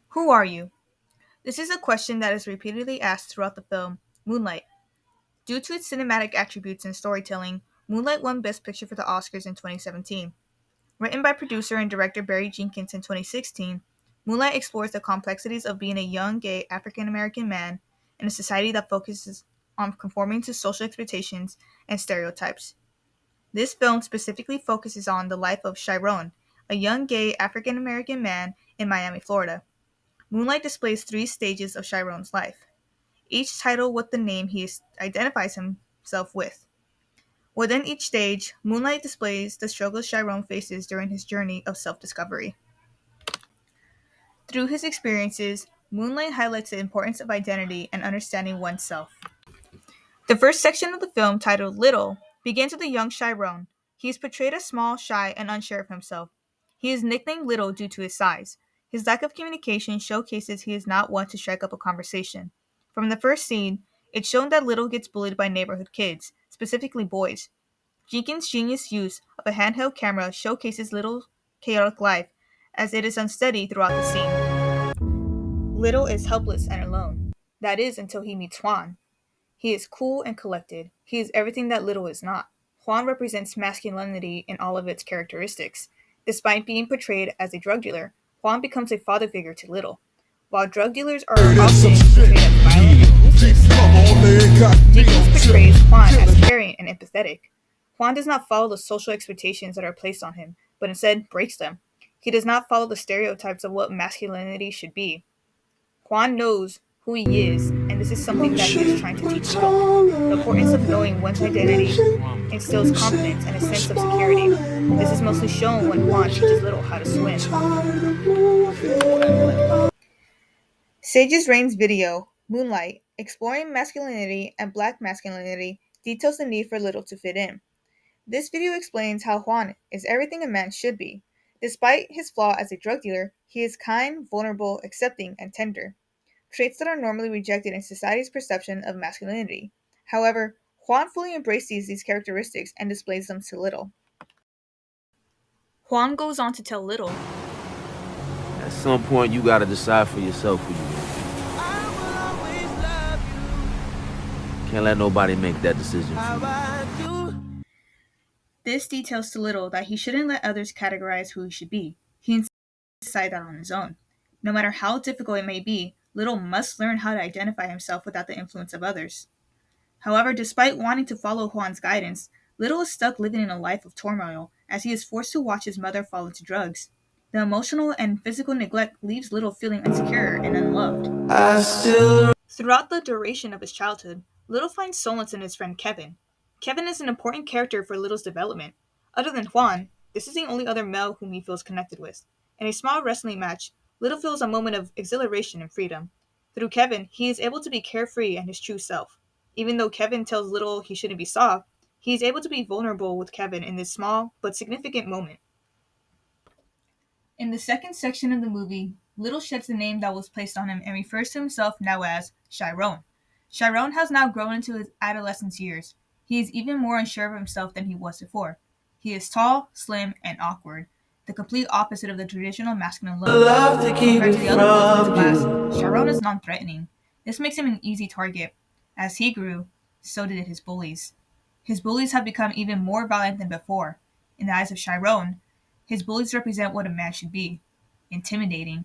Who are you? This is a question that is repeatedly asked throughout the film, Moonlight. Due to its cinematic attributes and storytelling, Moonlight won Best Picture for the Oscars in 2017. Written by producer and director Barry Jenkins in 2016, Moonlight explores the complexities of being a young gay African American man in a society that focuses on conforming to social expectations and stereotypes. This film specifically focuses on the life of Chiron, a young gay African American man in Miami, Florida. Moonlight displays three stages of Chiron's life, each titled with the name he identifies himself with. Within each stage, Moonlight displays the struggles Chiron faces during his journey of self-discovery. Through his experiences, Moonlight highlights the importance of identity and understanding oneself. The first section of the film, titled Little, begins with a young Chiron. He is portrayed as small, shy, and unsure of himself. He is nicknamed Little due to his size. His lack of communication showcases he is not one to strike up a conversation. From the first scene, it's shown that Little gets bullied by neighborhood kids, specifically boys. Jenkins' genius use of a handheld camera showcases Little's chaotic life, as it is unsteady throughout the scene. Little is helpless and alone. That is until he meets Juan. He is cool and collected. He is everything that Little is not. Juan represents masculinity in all of its characteristics. Despite being portrayed as a drug dealer, Juan becomes a father figure to Little. While drug dealers are often portrayed as violent and ruthless, Jenkins portrays Juan as caring and empathetic. Juan does not follow the social expectations that are placed on him, but instead breaks them. He does not follow the stereotypes of what masculinity should be. Juan knows who he is, and this is something that he is trying to teach Little. The importance of knowing one's identity instills confidence and a sense of security. This is mostly shown when Juan teaches Little how to swim. Sages Rain's video, Moonlight, exploring masculinity and black masculinity, details the need for Little to fit in. This video explains how Juan is everything a man should be. Despite his flaw as a drug dealer, he is kind, vulnerable, accepting, and tender, traits that are normally rejected in society's perception of masculinity. However, Juan fully embraces these characteristics and displays them to Little. Juan goes on to tell Little, At some point, you gotta decide for yourself who you are. Can't let nobody make that decision for you. This details to Little that he shouldn't let others categorize who he should be. He instead decide that on his own. No matter how difficult it may be, Little must learn how to identify himself without the influence of others. However, despite wanting to follow Juan's guidance, Little is stuck living in a life of turmoil as he is forced to watch his mother fall into drugs. The emotional and physical neglect leaves Little feeling insecure and unloved. Throughout the duration of his childhood, Little finds solace in his friend Kevin. Kevin is an important character for Little's development. Other than Juan, this is the only other male whom he feels connected with. In a small wrestling match, Little feels a moment of exhilaration and freedom. Through Kevin, he is able to be carefree and his true self. Even though Kevin tells Little he shouldn't be soft, he is able to be vulnerable with Kevin in this small but significant moment. In the second section of the movie, Little sheds the name that was placed on him and refers to himself now as Chiron. Chiron has now grown into his adolescence years. He is even more unsure of himself than he was before. He is tall, slim, and awkward, the complete opposite of the traditional masculine look. Compared to the other boys in his class, Chiron is non-threatening. This makes him an easy target. As he grew, so did his bullies. His bullies have become even more violent than before. In the eyes of Chiron, his bullies represent what a man should be: intimidating.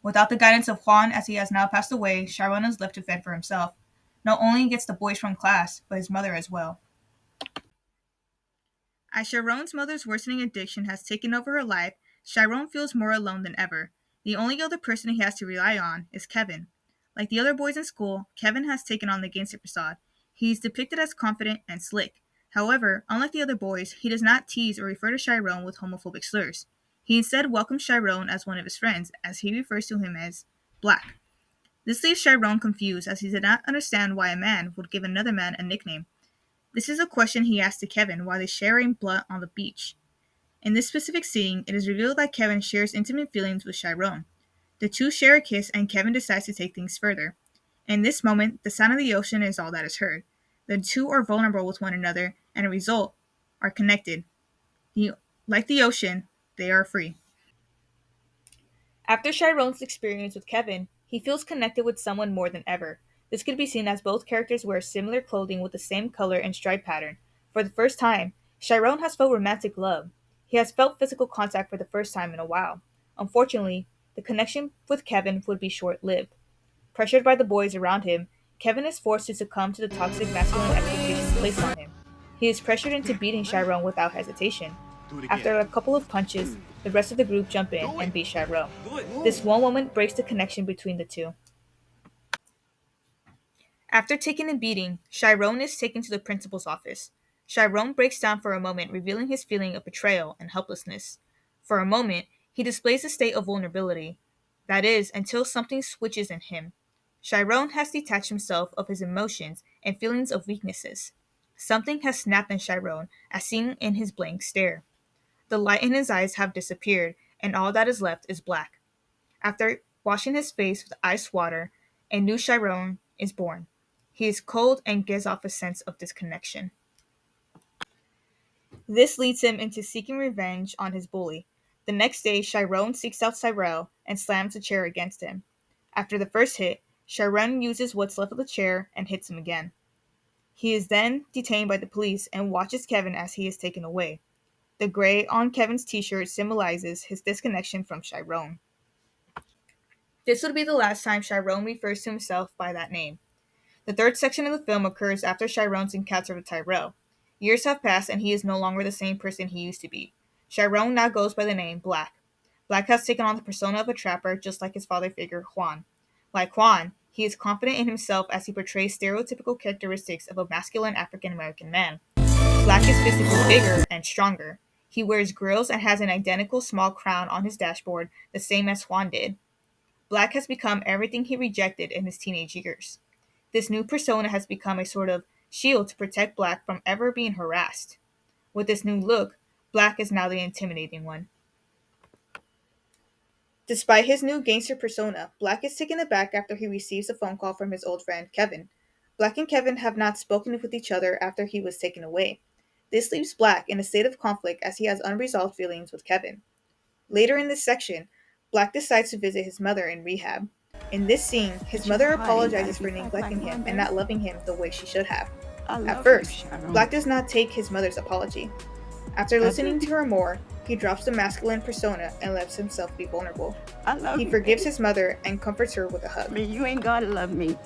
Without the guidance of Juan, as he has now passed away, Chiron is left to fend for himself. Not only against the boys from class, but his mother as well. As Chiron's mother's worsening addiction has taken over her life, Chiron feels more alone than ever. The only other person he has to rely on is Kevin. Like the other boys in school, Kevin has taken on the gangster facade. He is depicted as confident and slick. However, unlike the other boys, he does not tease or refer to Chiron with homophobic slurs. He instead welcomes Chiron as one of his friends, as he refers to him as Black. This leaves Chiron confused, as he did not understand why a man would give another man a nickname. This is a question he asks to Kevin while they share a blunt on the beach. In this specific scene, it is revealed that Kevin shares intimate feelings with Chiron. The two share a kiss and Kevin decides to take things further. In this moment, the sound of the ocean is all that is heard. The two are vulnerable with one another and, as a result, are connected. Like the ocean, they are free. After Chiron's experience with Kevin, he feels connected with someone more than ever. This could be seen as both characters wear similar clothing with the same color and stripe pattern. For the first time, Chiron has felt romantic love. He has felt physical contact for the first time in a while. Unfortunately, the connection with Kevin would be short lived. Pressured by the boys around him, Kevin is forced to succumb to the toxic masculine expectations placed on him. He is pressured into beating Chiron without hesitation. Do it again. After a couple of punches, the rest of the group jump in Do it. and beat Chiron. Do it. This one moment breaks the connection between the two. After taking a beating, Chiron is taken to the principal's office. Chiron breaks down for a moment, revealing his feeling of betrayal and helplessness. For a moment, he displays a state of vulnerability. That is, until something switches in him. Chiron has detached himself of his emotions and feelings of weaknesses. Something has snapped in Chiron, as seen in his blank stare. The light in his eyes have disappeared, and all that is left is black. After washing his face with ice water, a new Chiron is born. He is cold and gives off a sense of disconnection. This leads him into seeking revenge on his bully. The next day, Chiron seeks out Cyril and slams a chair against him. After the first hit, Chiron uses what's left of the chair and hits him again. He is then detained by the police and watches Kevin as he is taken away. The gray on Kevin's t-shirt symbolizes his disconnection from Chiron. This would be the last time Chiron refers to himself by that name. The third section of the film occurs after Chiron's encounter with Tyrell. Years have passed and he is no longer the same person he used to be. Chiron now goes by the name Black. Black has taken on the persona of a trapper just like his father figure Juan. Like Juan, he is confident in himself as he portrays stereotypical characteristics of a masculine African American man. Black is physically bigger and stronger. He wears grills and has an identical small crown on his dashboard, the same as Juan did. Black has become everything he rejected in his teenage years. This new persona has become a sort of shield to protect Black from ever being harassed. With this new look, Black is now the intimidating one. Despite his new gangster persona, Black is taken aback after he receives a phone call from his old friend Kevin. Black and Kevin have not spoken with each other after he was taken away. This leaves Black in a state of conflict as he has unresolved feelings with Kevin. Later in this section, Black decides to visit his mother in rehab. In this scene, his mother apologizes for neglecting him and not loving him the way she should have. At first, Black does not take his mother's apology. After listening to her more, he drops the masculine persona and lets himself be vulnerable. He forgives his mother and comforts her with a hug. You ain't gotta love me.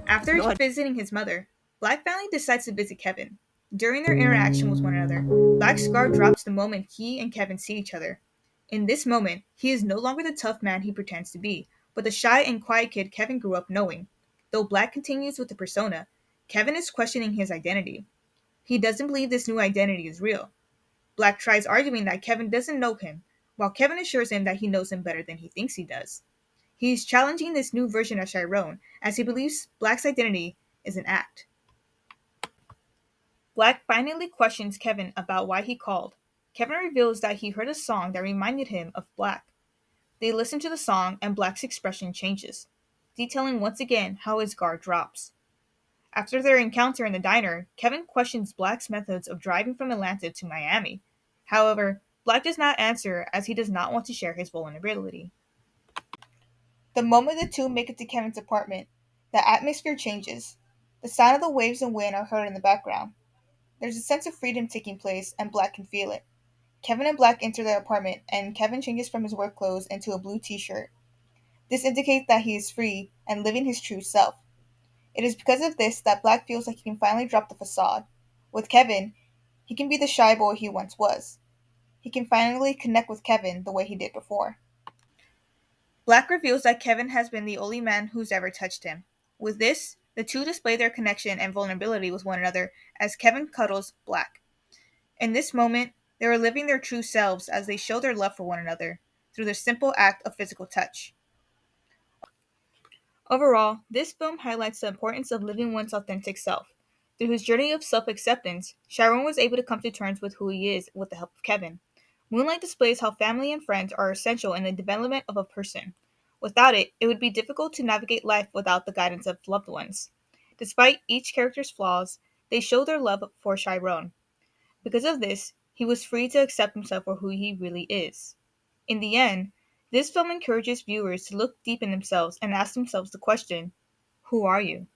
After visiting his mother, Black finally decides to visit Kevin. During their interaction with one another, Black's guard drops the moment he and Kevin see each other. In this moment, he is no longer the tough man he pretends to be, but the shy and quiet kid Kevin grew up knowing. Though Black continues with the persona, Kevin is questioning his identity. He doesn't believe this new identity is real. Black tries arguing that Kevin doesn't know him, while Kevin assures him that he knows him better than he thinks he does. He is challenging this new version of Chiron, as he believes Black's identity is an act. Black finally questions Kevin about why he called. Kevin reveals that he heard a song that reminded him of Black. They listen to the song and Black's expression changes, detailing once again how his guard drops. After their encounter in the diner, Kevin questions Black's methods of driving from Atlanta to Miami. However, Black does not answer as he does not want to share his vulnerability. The moment the two make it to Kevin's apartment, the atmosphere changes. The sound of the waves and wind are heard in the background. There's a sense of freedom taking place, and Black can feel it. Kevin and Black enter the apartment, and Kevin changes from his work clothes into a blue t-shirt. This indicates that he is free and living his true self. It is because of this that Black feels like he can finally drop the facade. With Kevin, he can be the shy boy he once was. He can finally connect with Kevin the way he did before. Black reveals that Kevin has been the only man who's ever touched him. With this, the two display their connection and vulnerability with one another as Kevin cuddles Black. In this moment, they are living their true selves as they show their love for one another through the simple act of physical touch. Overall, this film highlights the importance of living one's authentic self. Through his journey of self-acceptance, Chiron was able to come to terms with who he is with the help of Kevin. Moonlight displays how family and friends are essential in the development of a person. Without it, it would be difficult to navigate life without the guidance of loved ones. Despite each character's flaws, they show their love for Chiron. Because of this, he was free to accept himself for who he really is. In the end, This film encourages viewers to look deep in themselves and ask themselves the question, who are you?